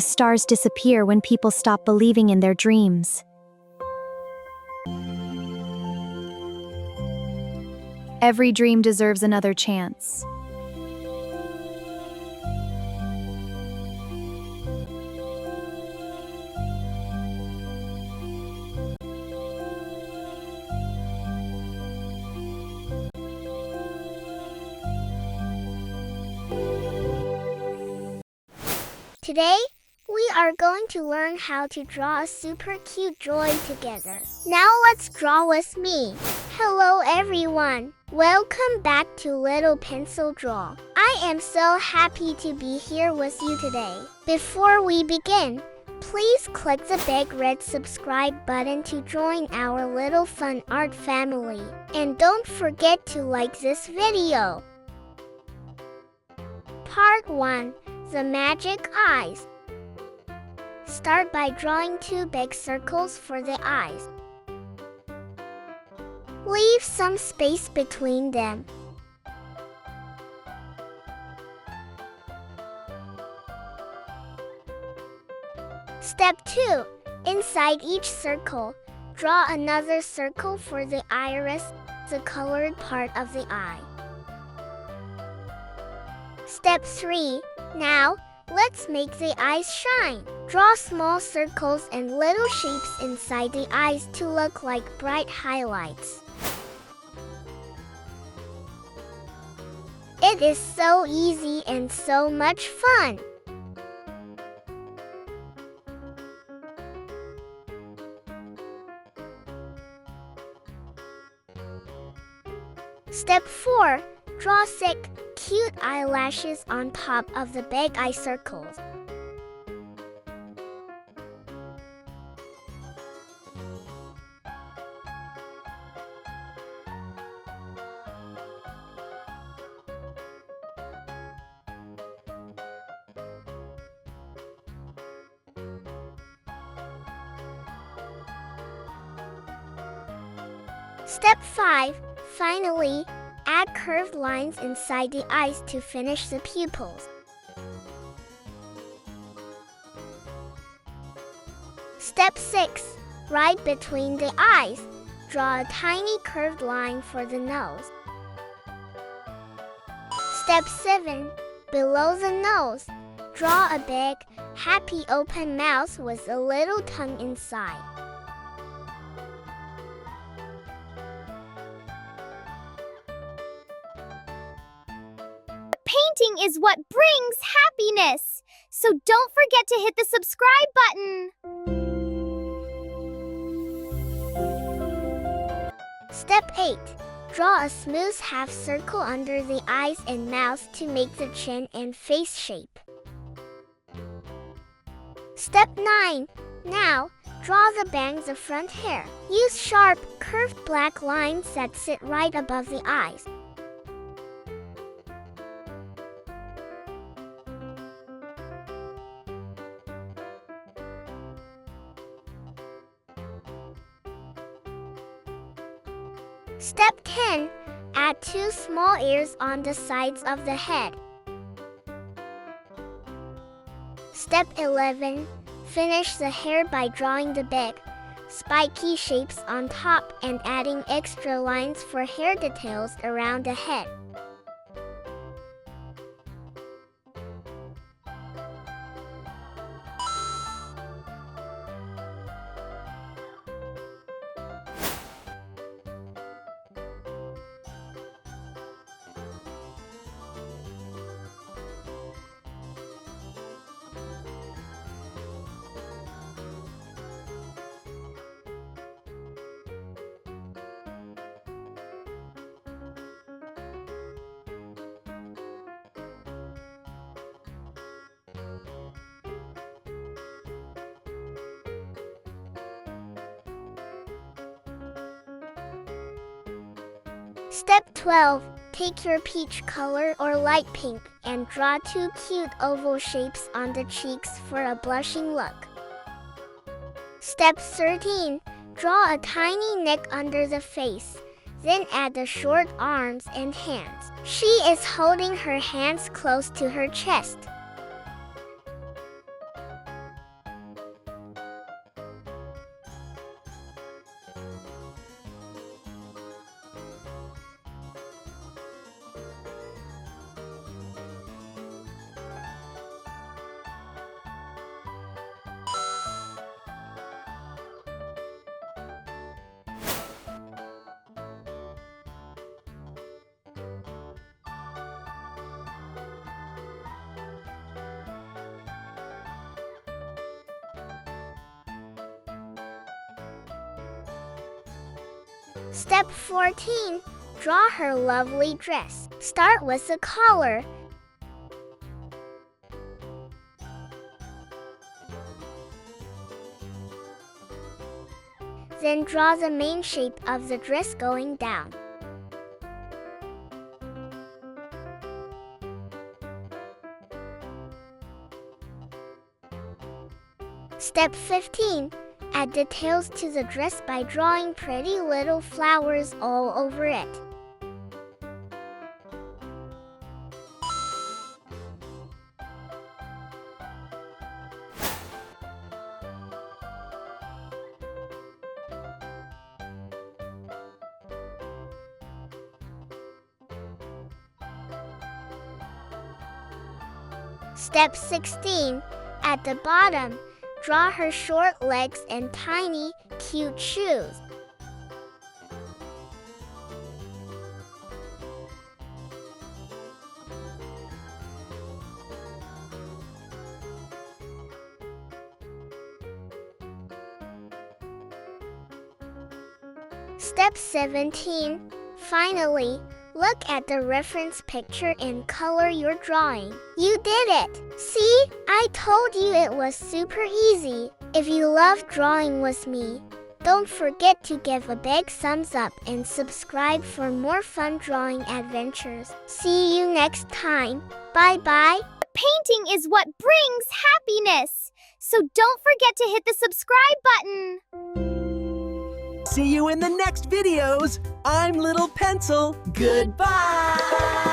the stars disappear when people stop believing in their dreams. Every dream deserves another chance. Today, we are going to learn how to draw a super cute joy together. Now let's draw with me. Hello everyone. Welcome back to Little Pencil Draw. I am so happy to be here with you today. Before we begin, please click the big red subscribe button to join our little fun art family. And don't forget to like this video. Part 1. The magic eyes. Start by drawing 2 big circles for the eyes. Leave some space between them. Step 2. Inside each circle, draw another circle for the iris, the colored part of the eye. Step 3. Now, let's make the eyes shine. Draw small circles and little shapes inside the eyes to look like bright highlights. It is so easy and so much fun. Step 4. Draw 6 cute eyelashes on top of the big eye circles. Step 5. Finally, add curved lines inside the eyes to finish the pupils. Step 6. Right between the eyes, draw a tiny curved line for the nose. Step 7. Below the nose, draw a big, happy open mouth with a little tongue inside. Painting is what brings happiness. So don't forget to hit the subscribe button. Step 8. Draw a smooth half circle under the eyes and mouth to make the chin and face shape. Step 9. Now, draw the bangs of front hair. Use sharp, curved black lines that sit right above the eyes. Step 10. Add 2 small ears on the sides of the head. Step 11. Finish the hair by drawing the big, spiky shapes on top and adding extra lines for hair details around the head. Step 12. Take your peach color or light pink and draw 2 cute oval shapes on the cheeks for a blushing look. Step 13. Draw a tiny neck under the face. Then add the short arms and hands. She is holding her hands close to her chest. Step 14. Draw her lovely dress. Start with the collar. Then draw the main shape of the dress going down. Step 15. Add details to the dress by drawing pretty little flowers all over it. Step 16. At the bottom, draw her short legs and tiny, cute shoes. Step 17. Finally, look at the reference picture and color your drawing. You did it! See? I told you it was super easy. If you love drawing with me, don't forget to give a big thumbs up and subscribe for more fun drawing adventures. See you next time. Bye-bye. Painting is what brings happiness. So don't forget to hit the subscribe button. See you in the next videos. I'm Little Pencil. Goodbye.